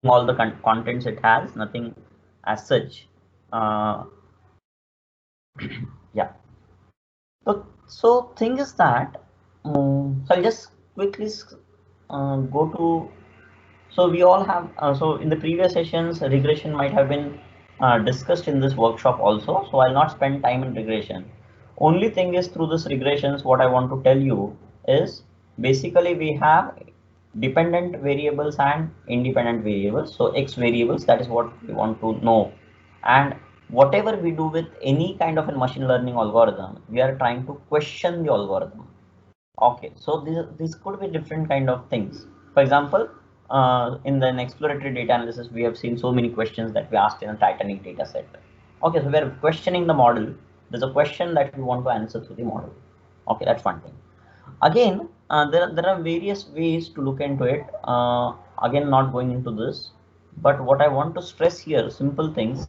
all the contents it has, nothing as such. Uh, yeah. So thing is that, so I'll just quickly go to. So we all have. So in the previous sessions, regression might have been discussed in this workshop also. So I'll not spend time in regression. Only thing is through this regressions, what I want to tell you is basically we have dependent variables and independent variables. So X variables, that is what we want to know. And whatever we do with any kind of a machine learning algorithm, we are trying to question the algorithm. Okay, so these could be different kind of things. For example, in the exploratory data analysis, we have seen so many questions that we asked in a Titanic data set. Okay, so we're questioning the model. There's a question that we want to answer through the model. Okay, that's one thing. Again, there are various ways to look into it. Again, not going into this, but what I want to stress here, simple things,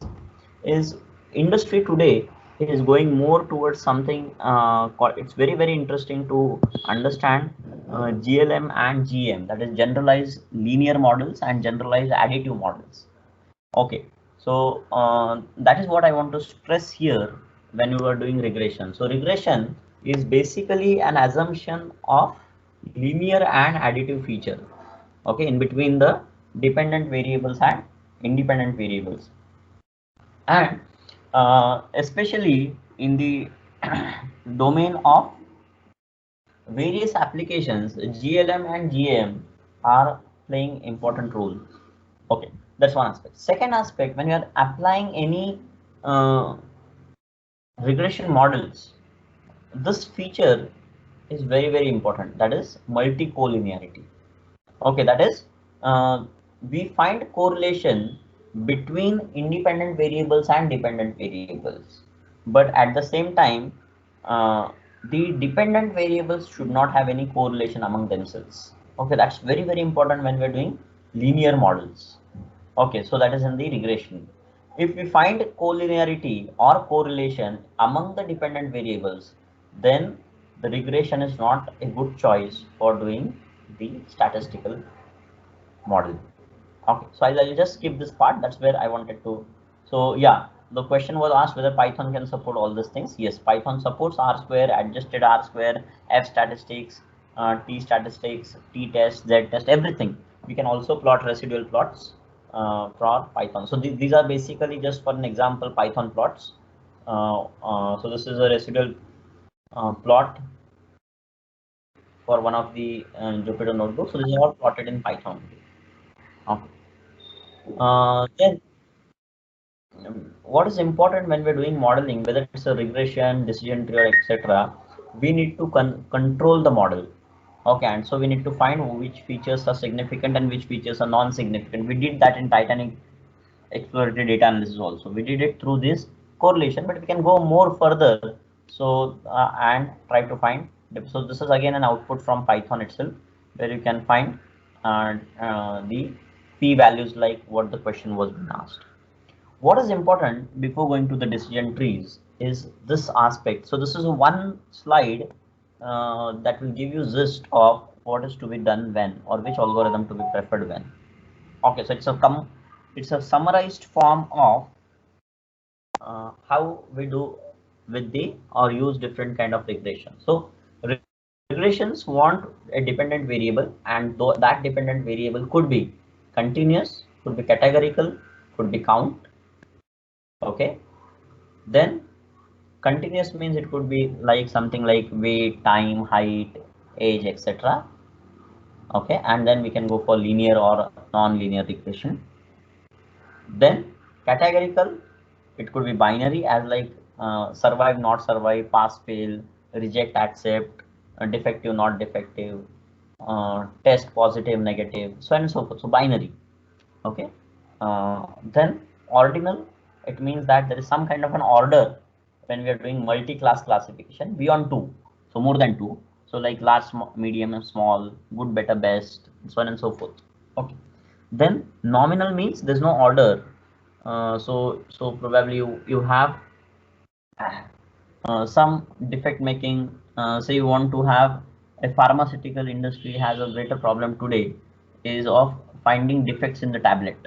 is industry today is going more towards something called, it's very interesting to understand GLM and GM, that is generalized linear models and generalized additive models. Okay, so that is what I want to stress here when you are doing regression. So regression is basically an assumption of linear and additive feature, okay, in between the dependent variables and independent variables. And especially in the domain of various applications, GLM and GAM are playing important roles. Okay, that's one aspect. Second aspect, when you are applying any uh, regression models, this feature is very important. That is multi-collinearity. Okay, that is we find correlation between independent variables and dependent variables, but at the same time, uh, the dependent variables should not have any correlation among themselves. Okay, that's very important when we're doing linear models. Okay, so that is in the regression. If we find collinearity or correlation among the dependent variables, then the regression is not a good choice for doing the statistical model. Okay, so I'll just skip this part. That's where I wanted to. So yeah, the question was asked whether Python can support all these things. Yes, Python supports R square, adjusted R square, F statistics, T statistics, T test, Z test, everything. We can also plot residual plots for Python. So these are basically just for an example Python plots. So this is a residual plot for one of the Jupyter notebooks. So these are all plotted in Python. Okay. Then what is important when we're doing modeling, whether it's a regression, decision tree, or etc., we need to control the model. Okay, and so we need to find which features are significant and which features are non-significant. We did that in Titanic exploratory data analysis also. We did it through this correlation, but we can go more further. So and try to find. So this is again an output from Python itself, where you can find the p values like what the question was being asked. What is important before going to the decision trees is this aspect. So this is one slide that will give you gist of what is to be done when, or which algorithm to be preferred when. Okay, so it's a summarized form of how we do with the or use different kind of regression. So regressions want a dependent variable, and though that dependent variable could be continuous, could be categorical, could be count. Okay, then continuous means it could be like something like weight, time, height, age, etc. Okay, and then we can go for linear or non-linear regression. Then categorical, it could be binary as like survive, not survive, pass, fail, reject, accept, defective, not defective, test, positive, negative, so on and so forth. So binary. Okay. Then ordinal, it means that there is some kind of an order when we are doing multi-class classification beyond two, so more than two. So like large, medium, and small, good, better, best, so on and so forth. Okay. Then nominal means there's no order. So probably you have some defect making. Say you want to have a pharmaceutical industry has a greater problem today is of finding defects in the tablet.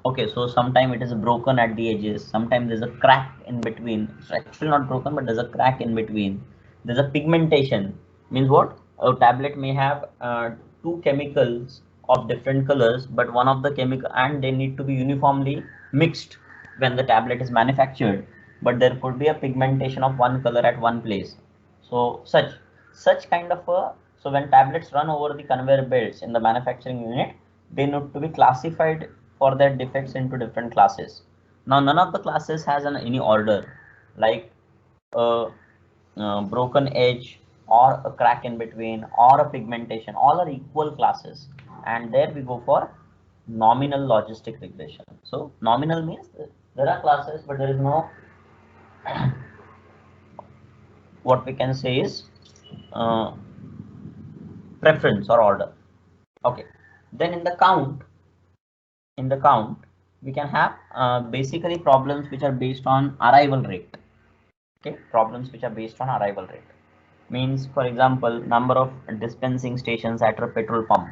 Okay, so sometimes it is broken at the edges, sometimes there's a crack in between. It's actually not broken, but there's a crack in between. There's a pigmentation, means what? A tablet may have two chemicals of different colors, but one of the chemical, and they need to be uniformly mixed when the tablet is manufactured, but there could be a pigmentation of one color at one place. So such kind of a, so when tablets run over the conveyor belts in the manufacturing unit, they need to be classified for their defects into different classes. Now none of the classes has any order, like a, broken edge or a crack in between or a pigmentation. All are equal classes, and there we go for nominal logistic regression. So nominal means there are classes, but there is no what we can say is preference or order. Okay, then in the count we can have basically problems which are based on arrival rate. Okay, problems which are based on arrival rate means, for example, number of dispensing stations at a petrol pump.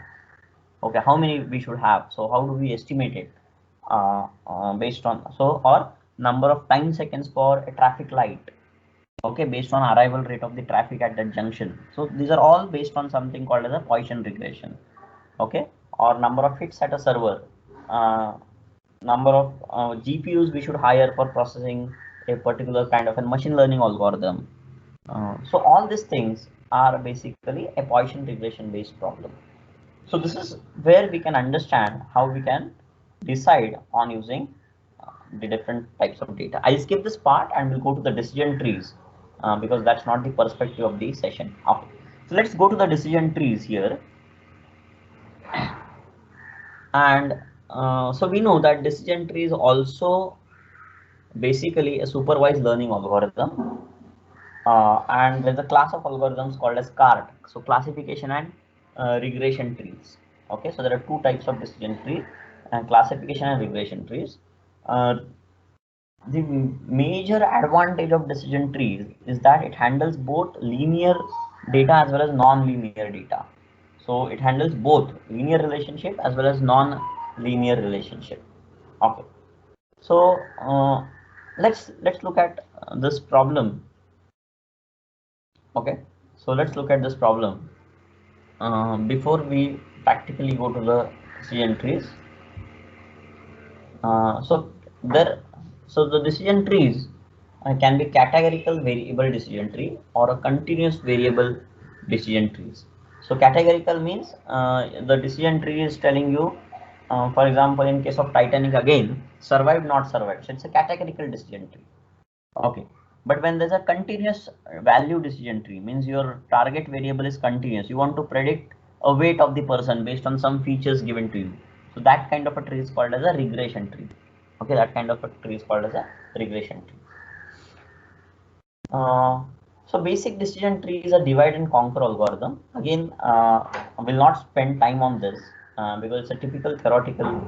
Okay, how many we should have, so how do we estimate it based on, so, or number of time seconds for a traffic light. Okay, based on arrival rate of the traffic at that junction. So these are all based on something called as a Poisson regression. Okay, or number of hits at a server, number of GPUs we should hire for processing a particular kind of a machine learning algorithm. So all these things are basically a Poisson regression based problem. So this is where we can understand how we can decide on using the different types of data. I'll skip this part and we'll go to the decision trees because that's not the perspective of the session. Okay, so let's go to the decision trees here. And so we know that decision tree is also basically a supervised learning algorithm, and there's a class of algorithms called as CART, so classification and regression trees. Okay, so there are two types of decision tree, and classification and regression trees. The major advantage of decision trees is that it handles both linear data as well as non-linear data. So it handles both linear relationship as well as non-linear relationship. Okay, so let's look at this problem. Okay, so let's look at this problem before we practically go to the decision trees. So the decision trees can be categorical variable decision tree or a continuous variable decision trees. So categorical means the decision tree is telling you, for example, in case of Titanic again, survived, not survived. So it's a categorical decision tree. Okay, but when there's a continuous value decision tree, means your target variable is continuous. You want to predict a weight of the person based on some features given to you. So that kind of a tree is called as a regression tree. Okay, that kind of a tree is called as a regression tree. So basic decision tree is a divide and conquer algorithm. Again, I will not spend time on this because it's a typical theoretical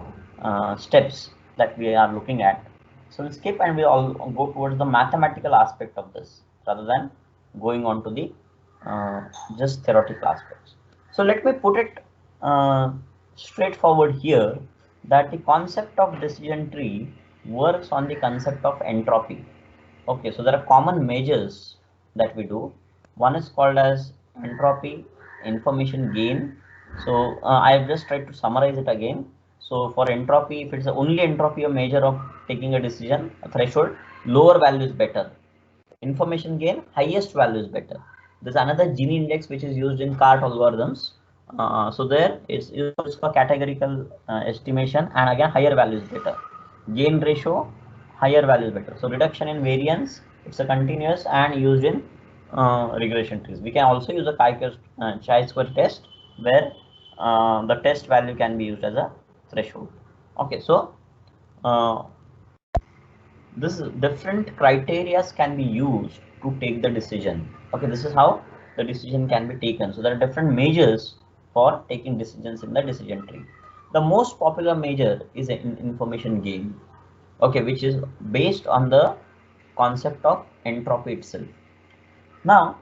steps that we are looking at. So we'll skip and we'll all go towards the mathematical aspect of this rather than going on to the just theoretical aspects. So let me put it straightforward here that the concept of decision tree works on the concept of entropy. Okay, so there are common measures that we do. One is called as entropy information gain. So I have just tried to summarize it again. So for entropy, if it's only entropy a measure of taking a decision, a threshold, lower value is better. Information gain, highest value is better. There's another Gini index which is used in CART algorithms. So there it's used for categorical estimation, and again higher value is better. Gain ratio, higher value is better. So reduction in variance, it's a continuous and used in regression trees. We can also use a chi-square test where the test value can be used as a threshold. Okay, so this different criteria can be used to take the decision. Okay, this is how the decision can be taken. So there are different measures for taking decisions in the decision tree. The most popular measure is an information gain, okay, which is based on the concept of entropy itself. Now,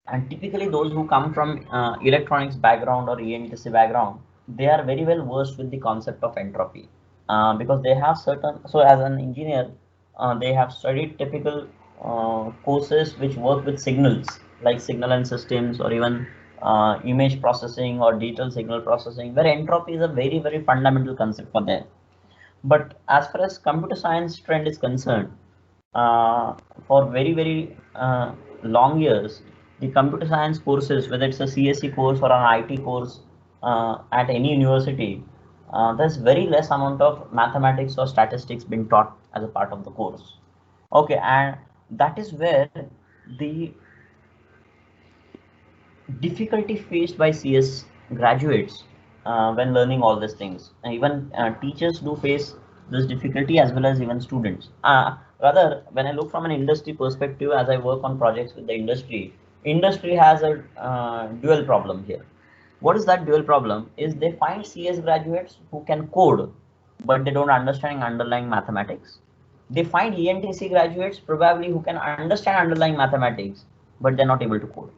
and typically those who come from electronics background or ENTC background they are very well versed with the concept of entropy, because they have certain, so as an engineer, they have studied typical courses which work with signals, like signal and systems, or even image processing or digital signal processing, where entropy is a very fundamental concept for them. But as far as computer science trend is concerned, for very long years, the computer science courses, whether it's a CSE course or an IT course at any university, there's very less amount of mathematics or statistics being taught as a part of the course. Okay, and that is where the difficulty faced by CS graduates when learning all these things. And even teachers do face this difficulty, as well as even students. Rather, when I look from an industry perspective, as I work on projects with the industry has a dual problem here. What is that dual problem? Is they find CS graduates who can code, but they don't understand underlying mathematics. They find ENTC graduates probably who can understand underlying mathematics, but they're not able to code.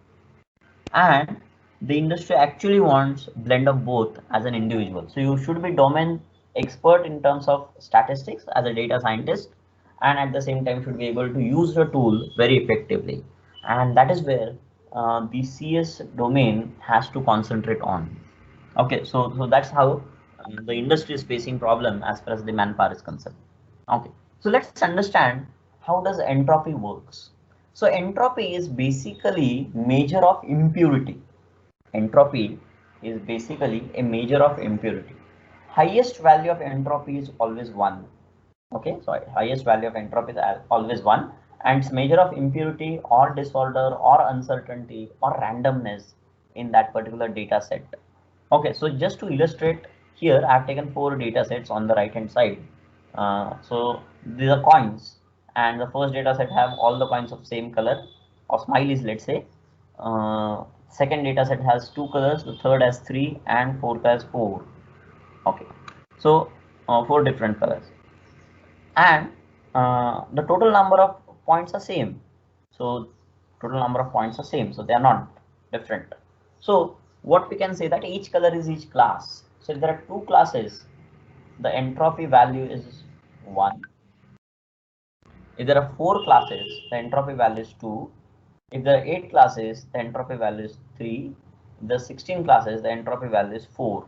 And the industry actually wants blend of both as an individual. So you should be domain expert in terms of statistics as a data scientist, and at the same time should be able to use the tool very effectively. And that is where the CS domain has to concentrate on. Okay, so that's how the industry is facing problem as far as the manpower is concerned. Okay, so let's understand how does entropy works. So entropy is basically measure of impurity. Entropy is basically a measure of impurity. Highest value of entropy is always 1. Okay, so highest value of entropy is always 1, and its measure of impurity or disorder or uncertainty or randomness in that particular data set. Okay, so just to illustrate here, I have taken 4 data sets on the right hand side. So these are coins, and the first data set have all the coins of same color or smileys, let's say. Second data set has 2 colors, the third has 3, and fourth has 4. Okay, so 4 different colors, and the total number of points are same. So total number of points are same, so they are not different. So what we can say that each color is each class. So if there are 2 classes, the entropy value is 1. If there are 4 classes, the entropy value is 2. If there are 8 classes, the entropy value is 3. If there are 16 classes, the entropy value is 4.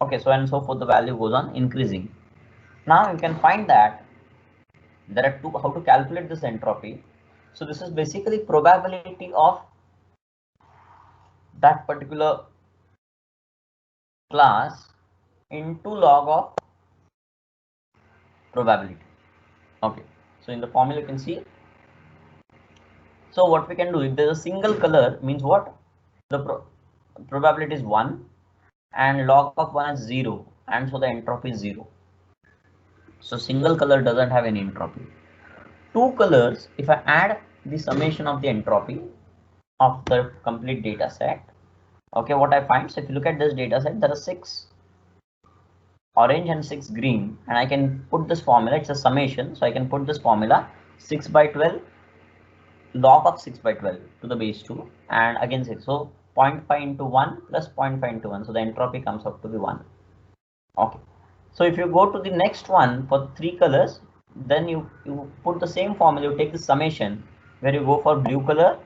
Okay, so and so forth, the value goes on increasing. Now you can find that there are 2, how to calculate this entropy. So this is basically probability of that particular class into log of probability. Okay, so in the formula you can see. So what we can do, if there's a single color, means what? The probability is 1 and log of 1 is 0, and so the entropy is 0. So single color doesn't have any entropy. 2 colors, if I add the summation of the entropy of the complete data set, okay, what I find, so if you look at this data set, there are 6 orange and 6 green, and I can put this formula, it's a summation, so I can put this formula 6 by 12 log of 6 by 12 to the base 2, and again 6, so 0.5 into 1 plus 0.5 into 1, so the entropy comes out to be 1. Okay, so if you go to the next one for 3 colors, then you put the same formula, you take the summation where you go for blue color,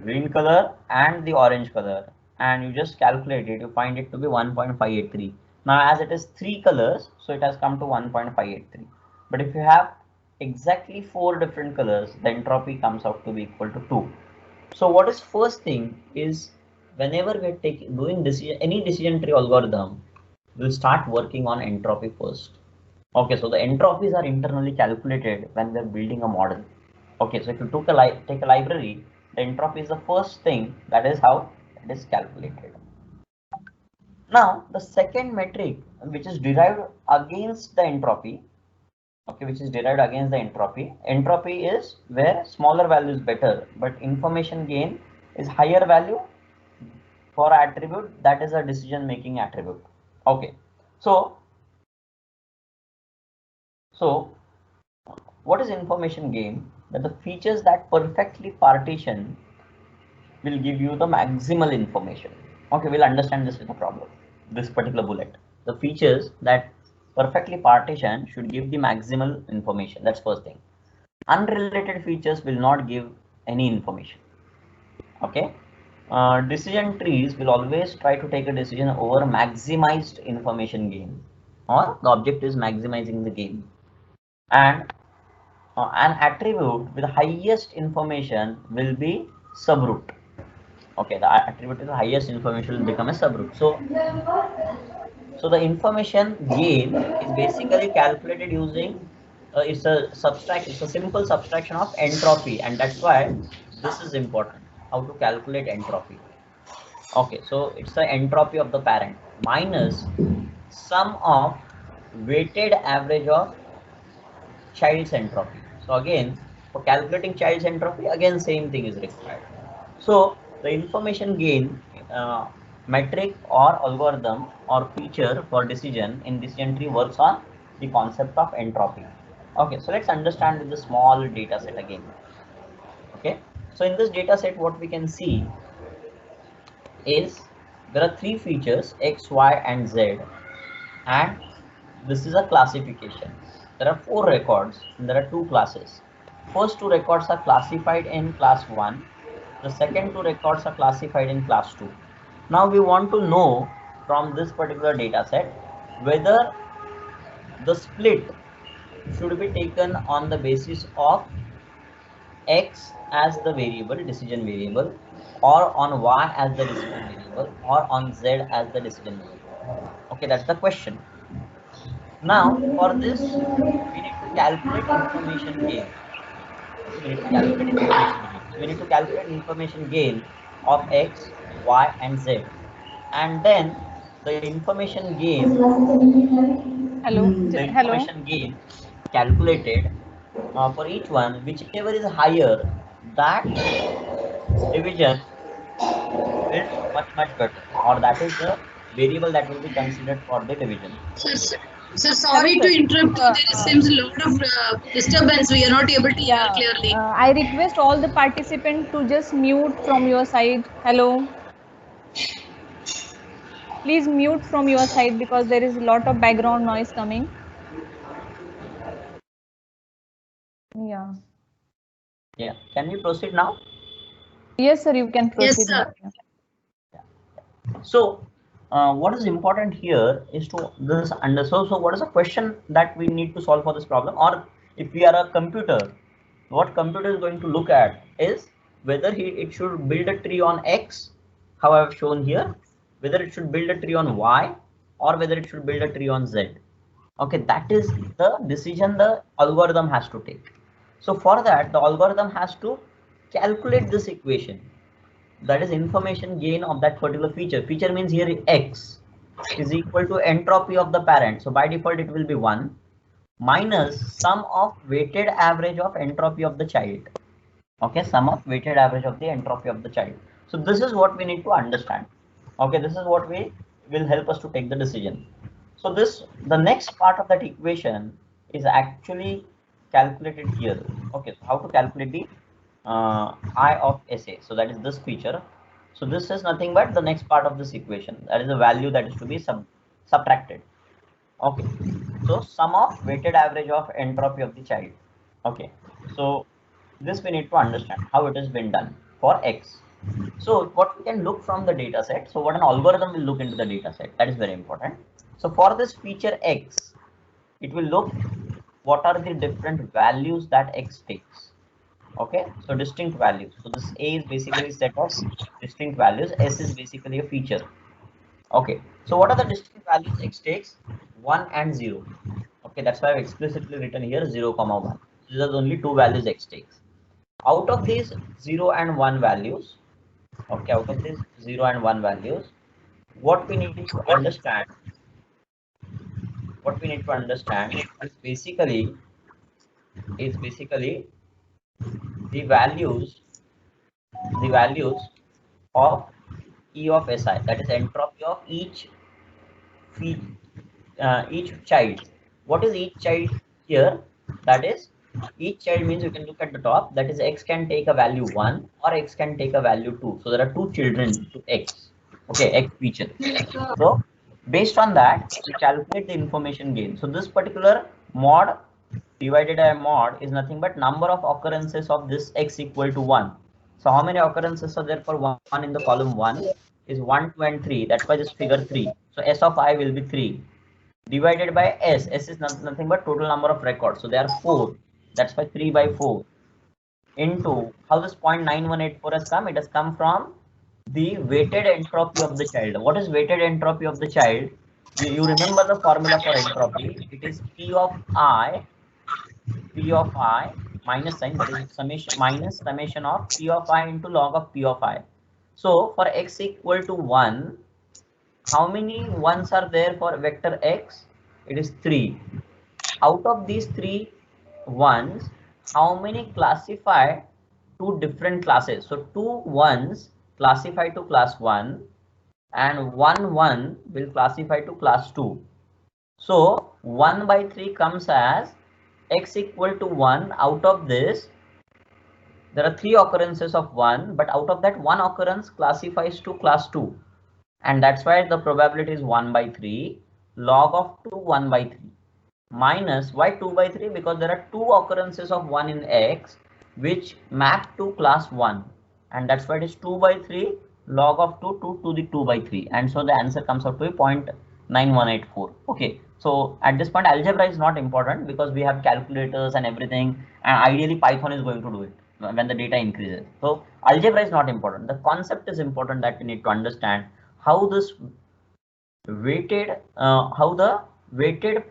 green color, and the orange color, and you just calculate it, you find it to be 1.583. Now as it is 3 colors, so it has come to 1.583. But if you have exactly 4 different colors, the entropy comes out to be equal to 2. So what is first thing is, whenever we are doing any decision tree algorithm, we'll start working on entropy first. Okay, so the entropies are internally calculated when we're building a model. Okay, so if you take a library, the entropy is the first thing, that is how it is calculated. Now the second metric, which is derived against the entropy, okay, which is derived against the entropy. Entropy is where smaller value is better, but information gain is higher value for attribute, that is a decision making attribute. Okay, so what is information gain? That the features that perfectly partition will give you the maximal information. Okay, we'll understand this with the problem. This particular bullet. The features that perfectly partition should give the maximal information. That's first thing. Unrelated features will not give any information. Okay. Decision trees will always try to take a decision over maximized information gain, or the object is maximizing the gain. And an attribute with highest information will be subroot. Okay, the attribute with the highest information will become a subroot. So the information gain is basically calculated using it's a simple subtraction of entropy, and that's why this is important. How to calculate entropy? Okay, so it's the entropy of the parent minus sum of weighted average of child's entropy. So again, for calculating child's entropy, again same thing is required. So the information gain metric or algorithm or feature for decision in decision tree works on the concept of entropy. Okay, so let's understand with the small data set again. Okay, so in this data set, what we can see is there are three features X, Y, and Z, and this is a classification. There are 4 records and there are 2 classes. First 2 records are classified in class 1. The second 2 records are classified in class 2. Now we want to know from this particular data set whether the split should be taken on the basis of X as the variable, decision variable, or on Y as the decision variable, or on Z as the decision variable. Okay, that's the question. Now, for this, we need to calculate information gain. Okay, we need to calculate information gain. So we need to calculate information gain of X, Y, and Z. And then the information gain, the information gain calculated for each one, whichever is higher, that division is much better, or that is the variable that will be considered for the division. Sir, sorry to interrupt. There seems a lot of disturbance. We are not able to hear clearly. I request all the participants to just mute from your side. Hello. Please mute from your side because there is a lot of background noise coming. Yeah. Yeah. Can we proceed now? Yes, sir. You can proceed. Yes, sir. So, what is important here is to this understand. So, what is the question that we need to solve for this problem? Or if we are a computer, what computer is going to look at is whether it should build a tree on X, how I have shown here, whether it should build a tree on Y, or whether it should build a tree on Z. Okay, that is the decision the algorithm has to take. So for that, the algorithm has to calculate this equation. That is information gain of that particular feature. Feature means here X is equal to entropy of the parent. So by default, it will be 1 minus sum of weighted average of entropy of the child. Okay, sum of weighted average of the entropy of the child. So this is what we need to understand. Okay, this is what will help us to take the decision. So the next part of that equation is actually calculated here. Okay, so how to calculate the I of SA? So that is this feature. So this is nothing but the next part of this equation. That is the value that is to be subtracted. Okay, so sum of weighted average of entropy of the child. Okay, so this we need to understand how it has been done for X. So what we can look from the data set. So what an algorithm will look into the data set, that is very important. So for this feature X, it will look what are the different values that X takes. Okay, so distinct values. So this A is basically a set of distinct values. S is basically a feature. Okay, so what are the distinct values X takes? 1 and 0. Okay, that's why I've explicitly written here 0, 1. These are only 2 values X takes. Out of these 0 and 1 values, okay, out of these 0 and 1 values, what we need to understand is basically the values of E of Si, that is entropy of each child. What is each child here? That is, each child means you can look at the top, that is X can take a value 1 or X can take a value 2. So there are 2 children to X. Okay, X feature. So based on that, we calculate the information gain. So this particular mod divided by mod is nothing but number of occurrences of this X equal to 1. So how many occurrences are there for 1 in the column 1 is 1, 2 and 3. That's why this figure 3. So S of I will be 3 divided by S. S is nothing but total number of records. So they are 4. That's why 3 by 4 into how this 0.9184 has come. It has come from the weighted entropy of the child. What is weighted entropy of the child? You remember the formula for entropy. It is P of I minus sign, that is summation minus summation of P of I into log of P of I. So for X equal to 1, how many ones are there for vector X? It is 3. Out of these 3 ones, how many classify to different classes? So 2 ones classify to class 1 and 1 1 will classify to class 2. So 1 by 3 comes as X equal to 1. Out of this, there are 3 occurrences of 1, but out of that 1 occurrence classifies to class 2. And that's why the probability is 1 by 3 log of 2 1 by 3 minus, why 2 by 3? Because there are 2 occurrences of 1 in X which map to class 1, and that's why it is 2 by 3 log of 2 to the 2 by 3, and so the answer comes out to be 0.9184. Okay, so at this point algebra is not important because we have calculators and everything, and ideally Python is going to do it when the data increases. So algebra is not important. The concept is important, that we need to understand how this weighted how the weighted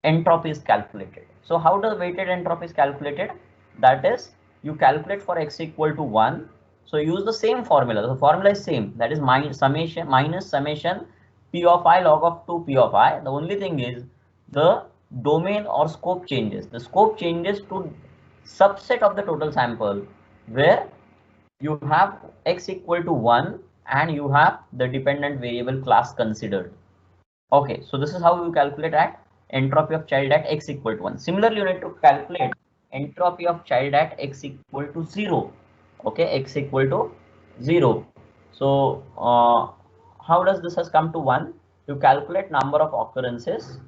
entropy is calculated. So how the weighted entropy is calculated? That is, you calculate for X equal to 1. So use the same formula. The formula is same, that is minus summation P of I log of 2 P of I. The only thing is the domain or scope changes. The scope changes to subset of the total sample where you have X equal to 1 and you have the dependent variable class considered. Okay, so this is how you calculate at entropy of child at X equal to 1. Similarly, you need to calculate entropy of child at X equal to 0. Okay, X equal to 0. So how does this has come to 1? You calculate number of occurrences.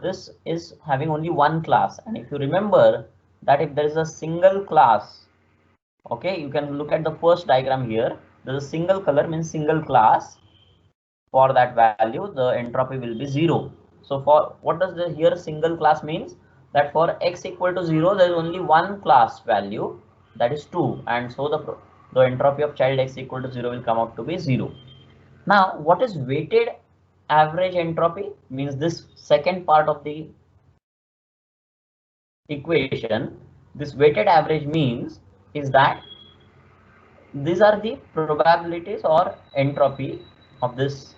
This is having only one class, and if you remember that if there is a single class, okay, you can look at the first diagram here. There's a single color means single class. For that value, the entropy will be 0. So for what does the here single class means? That for X equal to 0, there is only one class value, that is 2, and so the entropy of child X equal to 0 will come out to be 0. Now what is weighted average entropy? Means this second part of the equation. This weighted average means is that these are the probabilities or entropy of this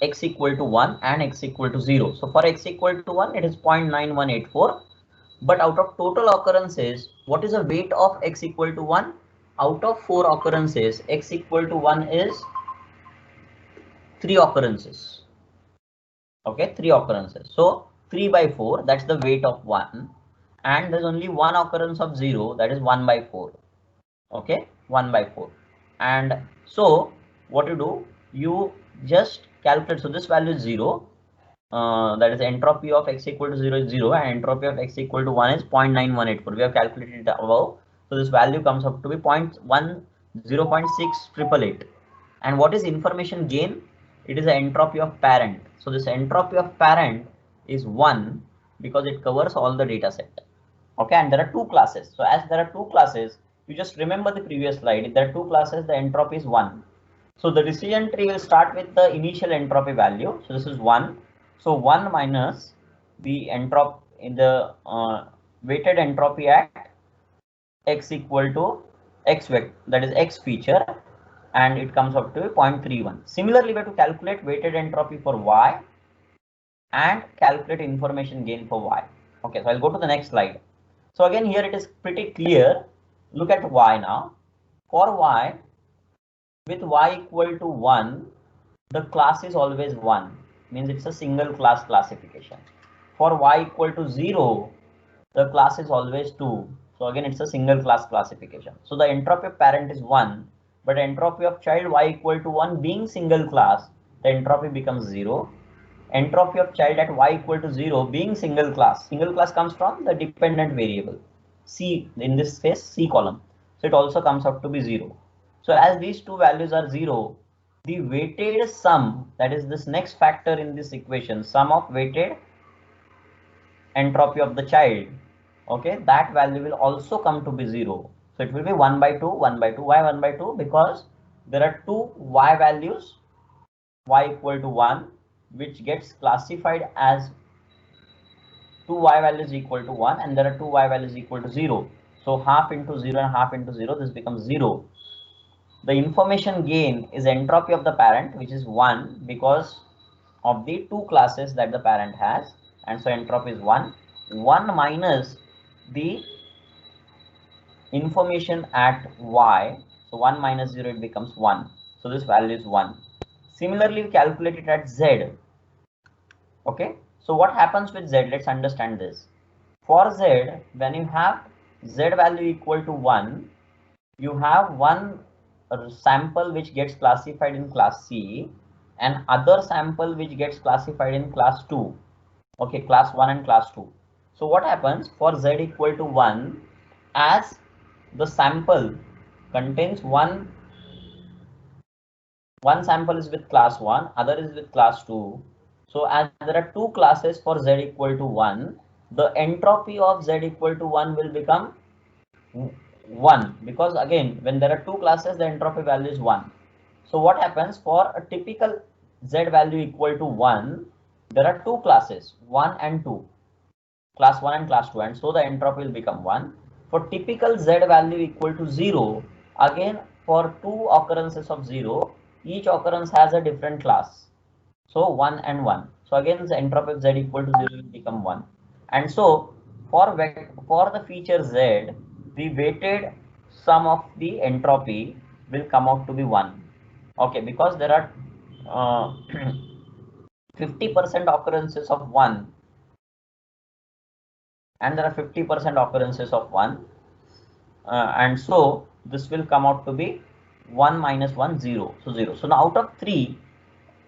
X equal to 1 and X equal to 0. So for X equal to 1, it is 0.9184. But out of total occurrences, what is the weight of X equal to 1? Out of 4 occurrences, X equal to 1 is 3 occurrences. Okay, 3 occurrences. So 3 by 4, that's the weight of 1. And there's only one occurrence of 0, that is 1 by 4. Okay, 1 by 4. And so what you do, you just calculate. So this value is 0. That is entropy of X equal to 0 is 0, and entropy of X equal to 1 is 0.9184. We have calculated it above. So this value comes up to be 0.6888. And what is information gain? It is the entropy of parent. So this entropy of parent is 1 because it covers all the data set. Okay, and there are 2 classes. So as there are 2 classes, you just remember the previous slide. If there are 2 classes, the entropy is 1. So the decision tree will start with the initial entropy value. So this is 1. So 1 minus the entropy in the weighted entropy at X equal to X vector, that is X feature, and it comes up to 0.31. Similarly, we have to calculate weighted entropy for Y and calculate information gain for Y. Okay, so I'll go to the next slide. So again, here it is pretty clear. Look at Y now. For Y, with Y equal to 1, the class is always 1, means it's a single class classification. For Y equal to 0, the class is always 2. So again, it's a single class classification. So the entropy of parent is 1, but entropy of child y equal to 1 being single class, the entropy becomes 0. Entropy of child at y equal to 0 being single class comes from the dependent variable C, in this case C column, so it also comes out to be 0. So as these two values are 0, the weighted sum, that is this next factor in this equation, sum of weighted entropy of the child, okay, that value will also come to be 0. So it will be 1 by 2, 1 by 2. Why 1 by 2? Because there are two y values, y equal to 1, which gets classified as two y values equal to 1, and there are two y values equal to 0. So half into 0 and half into 0, this becomes 0. The information gain is entropy of the parent, which is 1 because of the two classes that the parent has, and so entropy is 1. 1 minus the information at y, so 1 minus 0, it becomes 1. So this value is 1. Similarly, we calculate it at z. Okay, so what happens with z? Let's understand this. For z, when you have z value equal to 1, you have one sample which gets classified in class C and other sample which gets classified in class 2. Okay, class 1 and class 2. So what happens for z equal to 1, as the sample contains one sample is with class 1, other is with class 2. So as there are two classes for z equal to 1, the entropy of z equal to 1 will become 1, because again when there are two classes, the entropy value is 1. So what happens for a typical z value equal to 1, there are two classes, 1 and 2, class 1 and class 2, and so the entropy will become 1. For typical z value equal to 0, again for two occurrences of 0, each occurrence has a different class, so 1 and 1. So again the entropy of z equal to 0 will become 1. And so for the feature z, the weighted sum of the entropy will come out to be 1. Okay, because there are 50% occurrences of 1 and there are 50% occurrences of 1, and so this will come out to be 1 minus 1, 0. So 0. So now out of 3,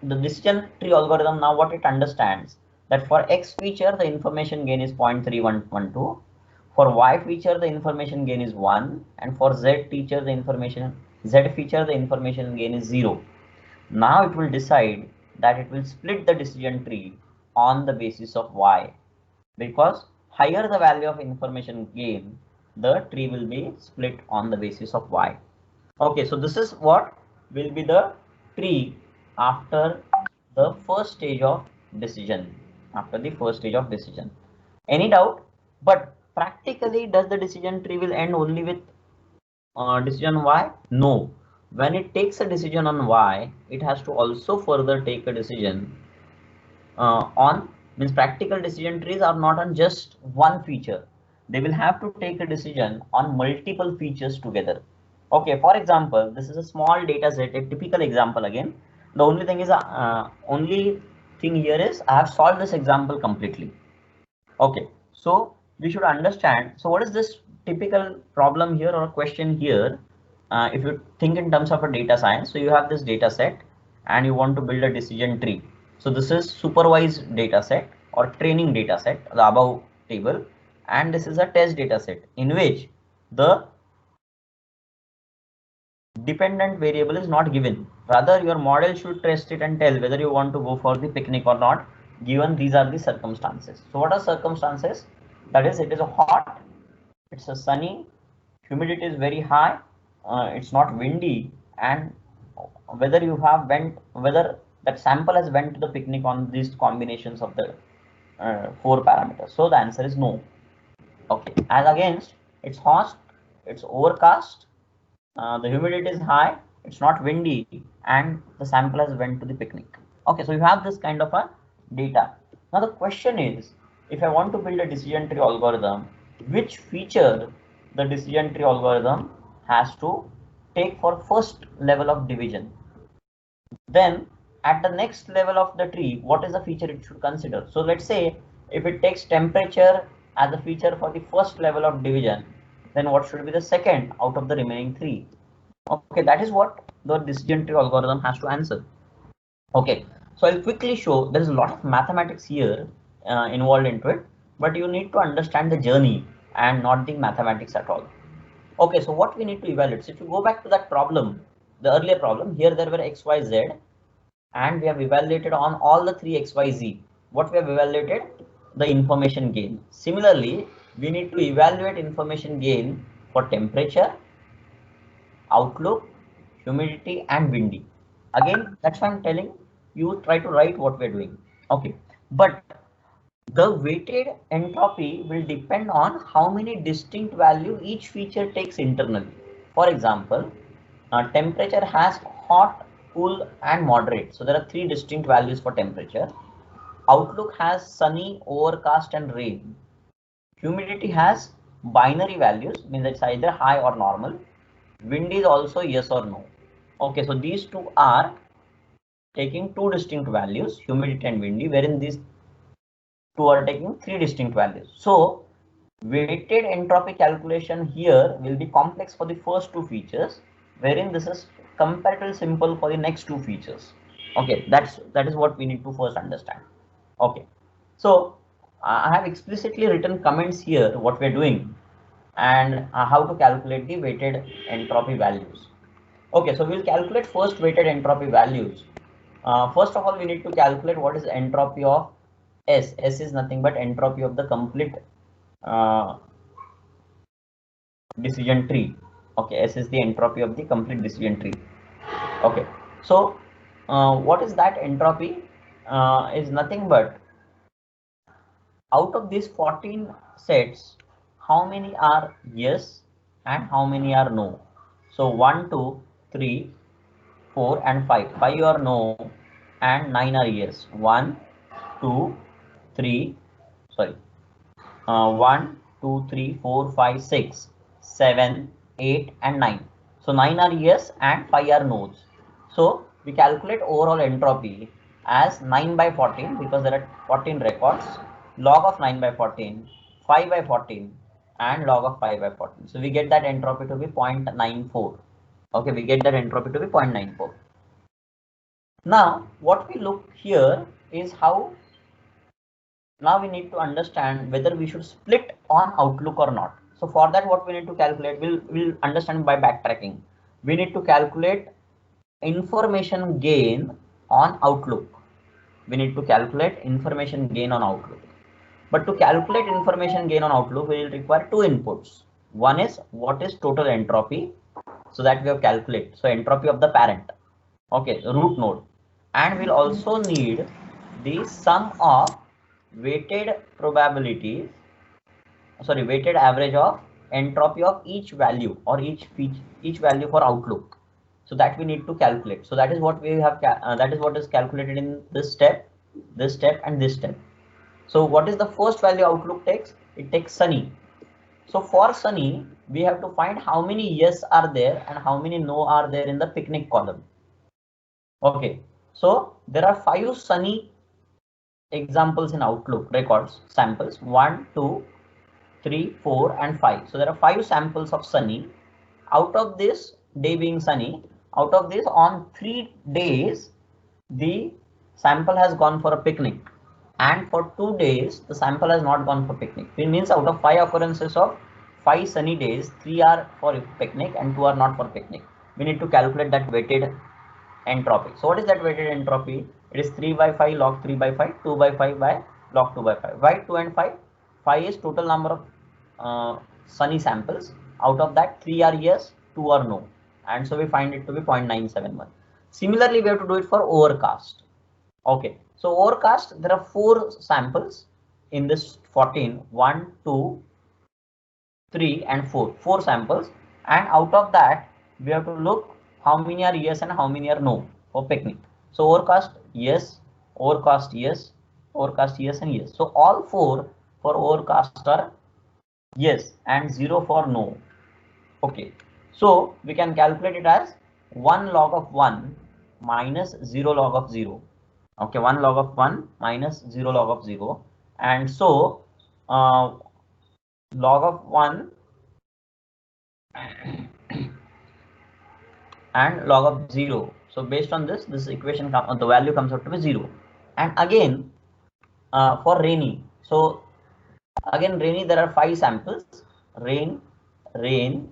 the decision tree algorithm, now what it understands, that for x feature the information gain is 0.3112, for y feature the information gain is 1, and for z feature the information gain is 0. Now it will decide that it will split the decision tree on the basis of y, because higher the value of information gain, the tree will be split on the basis of y. Okay, so this is what will be the tree after the first stage of decision. Any doubt? But practically, does the decision tree will end only with decision y? No. When it takes a decision on y, it has to also further take a decision on, means practical decision trees are not on just one feature. They will have to take a decision on multiple features together. Okay, for example, this is a small data set, a typical example again. The only thing is, here is I have solved this example completely. Okay, so we should understand. So what is this typical problem here or a question here? If you think in terms of a data science, so you have this data set and you want to build a decision tree. So this is supervised data set or training data set, the above table, and this is a test data set in which the dependent variable is not given. Rather, your model should test it and tell whether you want to go for the picnic or not, given these are the circumstances. So what are circumstances? That is, it is a hot, it's a sunny, humidity is very high, it's not windy, and whether that sample has went to the picnic on these combinations of the 4 parameters. So the answer is no. Okay, as against, it's hot, it's overcast, the humidity is high, it's not windy, and the sample has went to the picnic. Okay, so you have this kind of a data. Now the question is, if I want to build a decision tree algorithm, which feature the decision tree algorithm has to take for first level of division? Then at the next level of the tree, what is the feature it should consider? So let's say if it takes temperature as a feature for the first level of division, then what should be the second out of the remaining 3? Okay, that is what the decision tree algorithm has to answer. Okay, so I'll quickly show there is a lot of mathematics here involved into it, but you need to understand the journey and not the mathematics at all. Okay, so what we need to evaluate. So if you go back to that problem, the earlier problem, here there were x, y, z, and we have evaluated on all the three x, y, z. What we have evaluated? The information gain. Similarly, we need to evaluate information gain for temperature, outlook, humidity, and windy. Again, that's why I'm telling you try to write what we're doing. Okay, but the weighted entropy will depend on how many distinct value each feature takes internally. For example, temperature has hot, cool, and moderate. So there are three distinct values for temperature. Outlook has sunny, overcast, and rain. Humidity has binary values, means it's either high or normal. Wind is also yes or no. Okay, so these two are taking two distinct values, humidity and windy, wherein these two are taking three distinct values. So weighted entropy calculation here will be complex for the first two features, wherein this is comparatively simple for the next two features. Okay, that is what we need to first understand. Okay, so I have explicitly written comments here what we're doing and how to calculate the weighted entropy values. Okay, so we'll calculate first weighted entropy values. First of all, we need to calculate what is entropy of S. S is nothing but entropy of the complete uh, decision tree. Okay, S is the entropy of the complete decision tree. Okay, so what is that entropy? Is nothing but out of these 14 sets, how many are yes and how many are no? So 1, 2, 3, 4 and 5. 5 are no and 9 are yes. 1, 2, 3, sorry. 1, 2, 3, 4, 5, 6, 7, 8 and 9. So 9 are yes and 5 are no's. So we calculate overall entropy as 9 by 14 because there are 14 records, log of 9 by 14, 5 by 14 and log of 5 by 14. So we get that entropy to be 0.94. Okay, we get that entropy to be 0.94. Now what we look here is how now we need to understand whether we should split on outlook or not. So for that what we need to calculate, we'll understand by backtracking. We need to calculate information gain on outlook. We need to calculate information gain on outlook. But to calculate information gain on outlook, we will require two inputs. One is what is total entropy. So that we have calculated. So entropy of the parent. Okay, root node. And we'll also need the sum of weighted probabilities, sorry, weighted average of entropy of each value or each value for outlook. So that we need to calculate. So that is what we have that is what is calculated in this step and this step. So what is the first value outlook takes? It takes sunny. So for sunny we have to find how many yes are there and how many no are there in the picnic column. Okay, so there are 5 sunny examples in outlook records, samples 1, 2, 3, 4 and 5. So there are 5 samples of sunny. Out of this, day being sunny, out of this on 3 days the sample has gone for a picnic, and for 2 days the sample has not gone for picnic. It means out of 5 occurrences of 5 sunny days, 3 are for picnic and 2 are not for picnic. We need to calculate that weighted entropy. So what is that weighted entropy? It is 3 by 5 log 3 by 5, 2 by 5 by log 2 by 5. Why 2 and 5? 5 is total number of sunny samples. Out of that 3 are yes, 2 are no, and so we find it to be 0.971. Similarly we have to do it for overcast. Okay, so overcast there are 4 samples in this 14, 1, 2, 3 and 4 samples, and out of that we have to look how many are yes and how many are no for picnic. So overcast yes, overcast yes, overcast yes and yes. So all 4 for overcast are yes and 0 for no. Okay, so we can calculate it as 1 log of 1 minus 0 log of 0. Okay, 1 log of 1 minus 0 log of 0, and so log of 1 and log of 0. So based on this equation, the value comes out to be 0. And again, for rainy, so again rainy, there are 5 samples: rain, rain,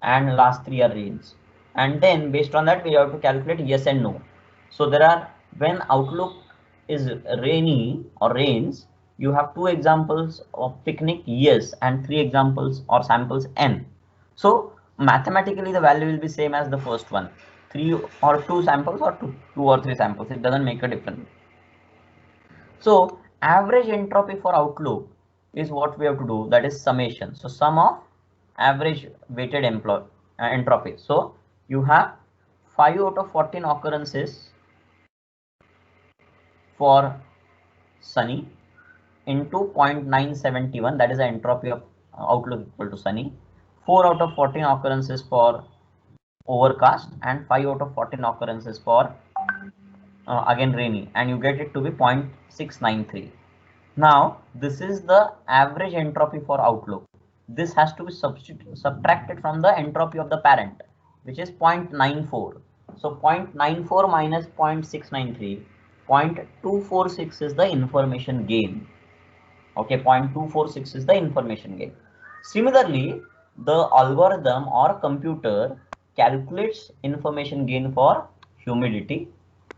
and last 3 are rains. And then based on that, we have to calculate yes and no. So there are, when outlook is rainy or rains, you have 2 examples of picnic, yes, and 3 examples or samples, n. So mathematically the value will be same as the first one, 3 or 2 samples, or 2 or 3 samples, it doesn't make a difference. So average entropy for outlook is what we have to do, that is summation. So sum of average weighted entropy. So you have 5 out of 14 occurrences for sunny into 0.971, that is the entropy of outlook equal to sunny. 4 out of 14 occurrences for overcast, and 5 out of 14 occurrences for again rainy, and you get it to be 0.693. Now this is the average entropy for outlook. This has to be subtracted from the entropy of the parent, which is 0.94. So 0.94 minus 0.693, 0.246 is the information gain. Okay, 0.246 is the information gain. Similarly, the algorithm or computer calculates information gain for humidity,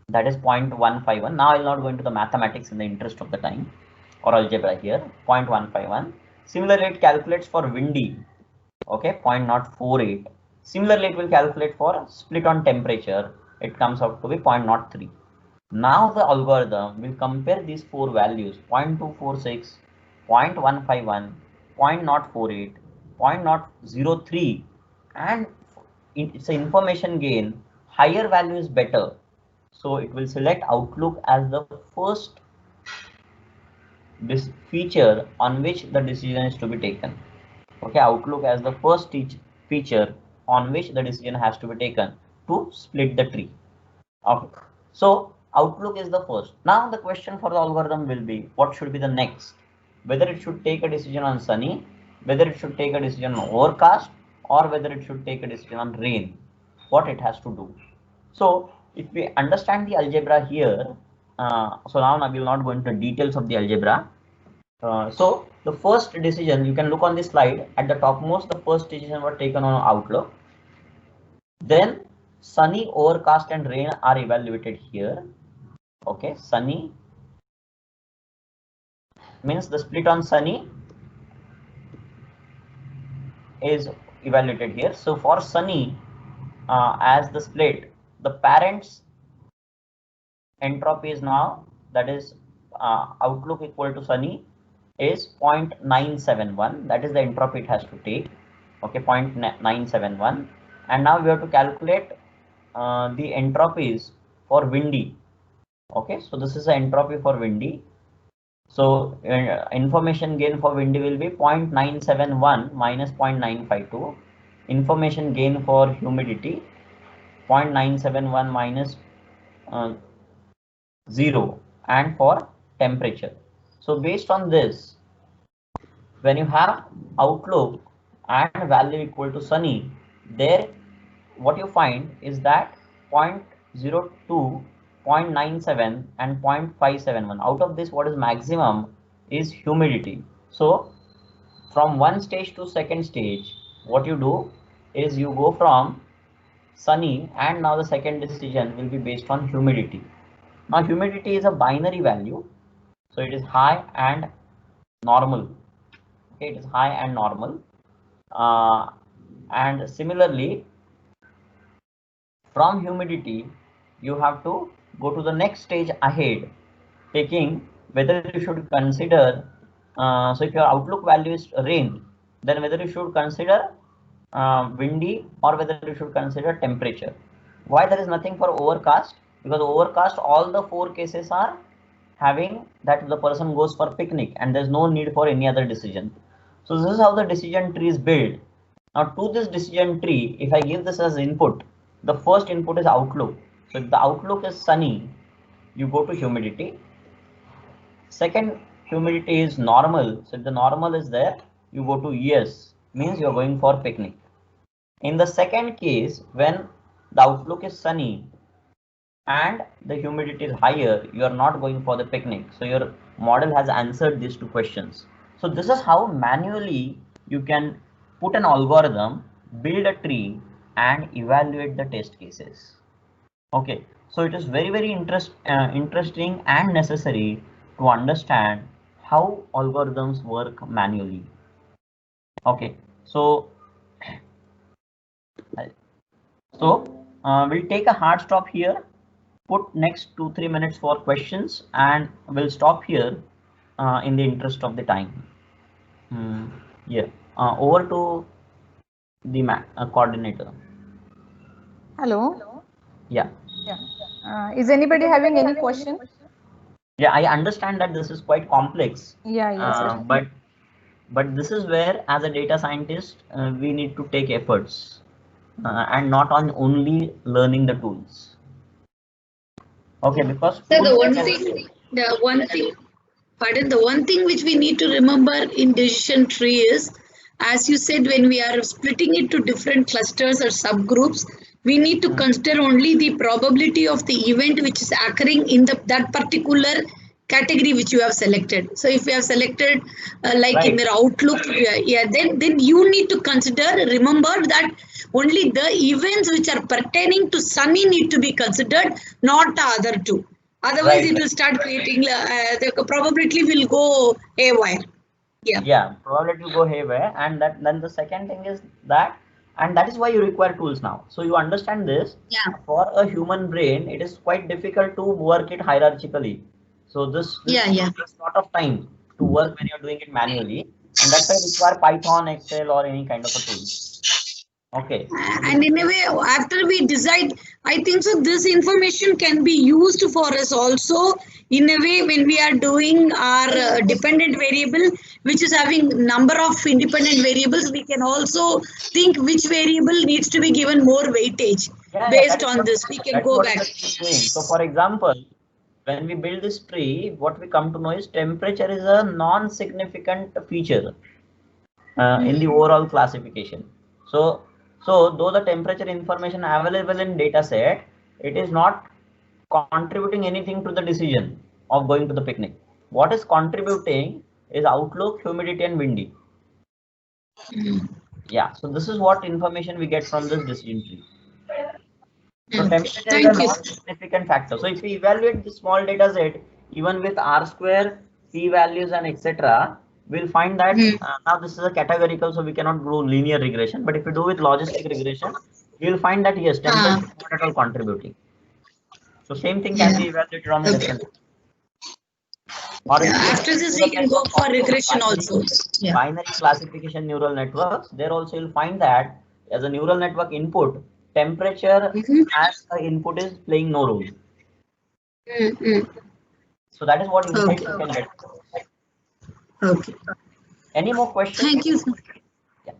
that is 0.151. Now I will not go into the mathematics in the interest of the time, or algebra here. 0.151. Similarly, it calculates for windy, okay, 0.048. Similarly, it will calculate for split on temperature, it comes out to be 0.03. Now the algorithm will compare these 4 values, 0.246, 0.151, 0.048, 0.003, and it's an information gain. Higher value is better, so it will select outlook as the first this feature on which the decision is to be taken. Okay, outlook as the first feature on which the decision has to be taken to split the tree. Okay, so outlook is the first. Now the question for the algorithm will be, what should be the next? Whether it should take a decision on sunny, whether it should take a decision on overcast, or whether it should take a decision on rain. What it has to do. So if we understand the algebra here, so now I will not go into details of the algebra. So the first decision, you can look on this slide at the topmost, the first decision was taken on outlook. Then sunny, overcast, and rain are evaluated here. Okay, sunny means the split on sunny is evaluated here. So for sunny, as the split, the parent's entropy is now, that is outlook equal to sunny is 0.971, that is the entropy it has to take. Okay, 0.971. And now we have to calculate the entropies for windy. Okay, so this is the entropy for windy. So information gain for windy will be 0.971 minus 0.952. Information gain for humidity 0.971 minus 0, and for temperature. So based on this, when you have outlook and value equal to sunny, there what you find is that 0.02, 0.97, and 0.571. Out of this, what is maximum is humidity. So from one stage to second stage, what you do is you go from sunny, and now the second decision will be based on humidity. Now humidity is a binary value, so it is high and normal. Okay, it is high and normal. And similarly, from humidity, you have to go to the next stage ahead, taking whether you should consider, so if your outlook value is rain, then whether you should consider windy, or whether you should consider temperature. Why there is nothing for overcast? Because overcast, all the 4 cases are having that the person goes for picnic, and there's no need for any other decision. So this is how the decision tree is built. Now to this decision tree, if I give this as input, the first input is outlook. So if the outlook is sunny, you go to humidity. Second, humidity is normal. So if the normal is there, you go to yes, means you're going for picnic. In the second case, when the outlook is sunny and the humidity is higher, you are not going for the picnic. So your model has answered these two questions. So this is how manually you can put an algorithm, build a tree, and evaluate the test cases. Okay, so it is very interesting and necessary to understand how algorithms work manually. Okay, so we'll take a hard stop here, put next 2-3 minutes for questions, and we'll stop here in the interest of the time. Yeah, over to the coordinator. Hello. Yeah. Is anybody having any question? Yeah, I understand that this is quite complex. Yeah, yes. But this is where, as a data scientist, we need to take efforts and not on only learning the tools. Okay, because So the one thing which we need to remember in decision tree is, as you said, when we are splitting it to different clusters or subgroups, we need to consider only the probability of the event which is occurring in that particular category which you have selected. So if you have selected like in their outlook, then you need to remember that only the events which are pertaining to sunny need to be considered, not the other two. Otherwise, it will start creating the probability will go haywire. Yeah, probability will go haywire, and then the second thing is that, and that is why you require tools now. So you understand this. Yeah. For a human brain, it is quite difficult to work it hierarchically. So this takes a lot of time to work when you're doing it manually, and that's why you require Python, Excel, or any kind of a tool. Okay. And in a way, after we decide, I think so this information can be used for us also in a way when we are doing our dependent variable, which is having number of independent variables. We can also think which variable needs to be given more weightage based on this. We can go back. So for example, when we build this tree, what we come to know is temperature is a non-significant feature in the overall classification. So though the temperature information available in data set, it is not contributing anything to the decision of going to the picnic. What is contributing is outlook, humidity, and windy. Yeah, so this is what information we get from this decision tree. So temperature is a non-significant factor. So if we evaluate the small data set, even with R square, p values, and etc., we'll find that now this is a categorical, so we cannot do linear regression. But if we do with logistic regression, we'll find that yes, temperature is not at all contributing. So same thing can be evaluated on the different. After this, we can go for regression also. Binary classification neural networks. There also you'll find that as a neural network input, temperature as an input is playing no role. So that is what insight you can get. Okay. Any more questions? Thank you. Yeah.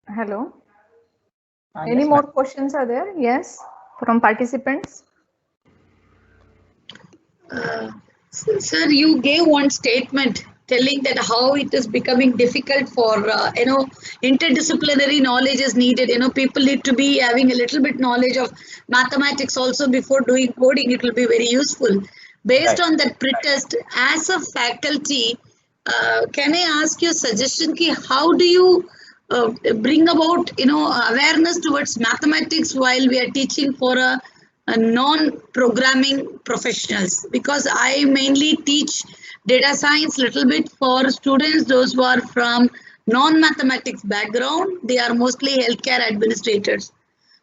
Hello. Any more questions are there? Yes, from participants. Sir, you gave one statement telling that how it is becoming difficult for interdisciplinary knowledge is needed. People need to be having a little bit knowledge of mathematics also before doing coding. It will be very useful. Based on that pretest, as a faculty, can I ask you a suggestion? How do you bring about awareness towards mathematics while we are teaching for a non-programming professionals? Because I mainly teach data science little bit for students, those who are from non-mathematics background. They are mostly healthcare administrators.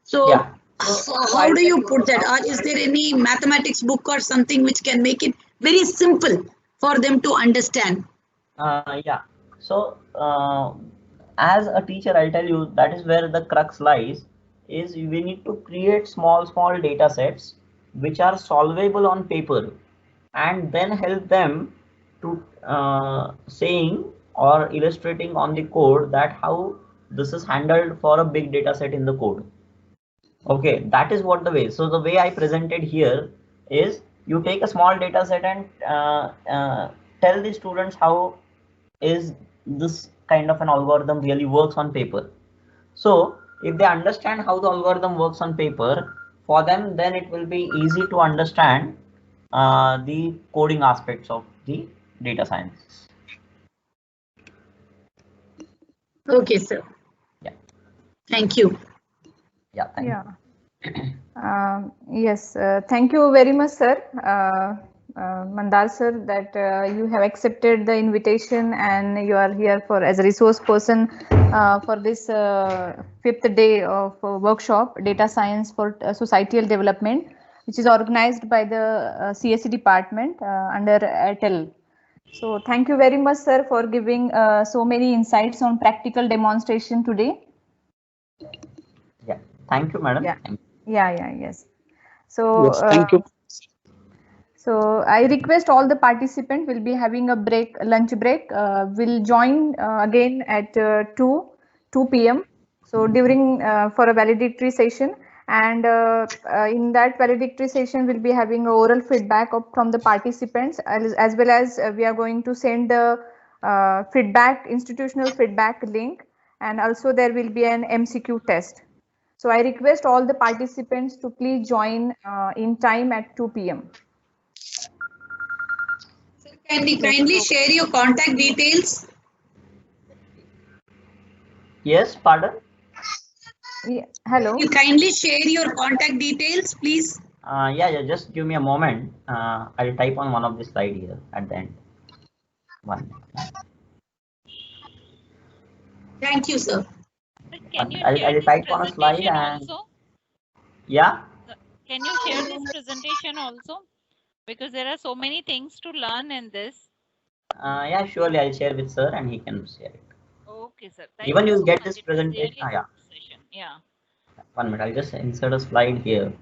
So, so how do you put that? Or is there any mathematics book or something which can make it very simple for them to understand? Yeah. So as a teacher, I'll tell you that is where the crux lies. Is we need to create small data sets which are solvable on paper, and then help them to saying or illustrating on the code that how this is handled for a big data set in the code. Okay, that is what the way. So the way I presented here is you take a small data set and tell the students how is this kind of an algorithm really works on paper. So if they understand how the algorithm works on paper, for them, then it will be easy to understand the coding aspects of the data science. Okay, sir. Yeah. Thank you. Yeah. Thank you. Yes, thank you very much, sir. Mandar sir, that you have accepted the invitation and you are here for as a resource person for this 5th day of workshop, Data Science for Societal Development, which is organized by the CSE department under ATEL. So thank you very much, sir, for giving so many insights on practical demonstration today. Yeah. Thank you, madam. Yeah. Thank you. Yes. So yes, thank you. So I request all the participants will be having a break, lunch break. Will join again at 2 p.m. So during for a valedictory session, and in that valedictory session we'll be having a oral feedback from the participants, as well as we are going to send the institutional feedback link, and also there will be an MCQ test. So I request all the participants to please join in time at 2 p.m. Sir, can you kindly share your contact details? Yes, pardon? Yeah. Hello. You kindly share your contact details, please. Yeah, just give me a moment. I'll type on one of the slide here at the end. One. Thank you, sir. Can you I'll share type this on a slide presentation and also? yeah. Can you share this presentation also? Because there are so many things to learn in this. Yeah, surely I'll share with sir and he can share it. Okay, sir. Thank Even you you so get much. this It was presentation. really Yeah. good session. Yeah. 1 minute. I'll just insert a slide here.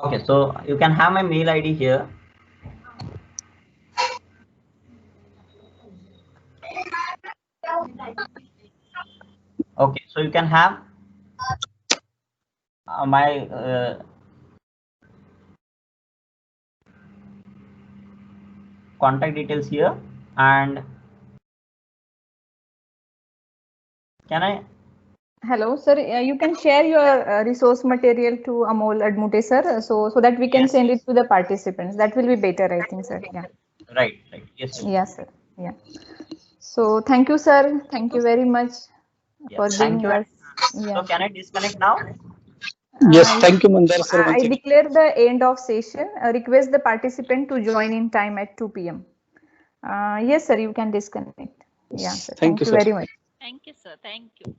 Okay, so you can have my mail ID here. Okay, so you can have my contact details here, and can I? Hello, sir. You can share your resource material to Amol Admute, sir, so that we can send it to the participants. That will be better, I think, sir. Yeah. Right. Yes. Yes, sir. Yeah. So thank you, sir. Thank you very much for Thank being you. us. So Yeah. can I disconnect now? Yes, thank you, Mandar sir. I declare the end of session. Request the participant to join in time at 2 p.m. Yes, sir. You can disconnect. Yeah, sir. Thank you, Thank you sir. very much. Thank you, sir. Thank you.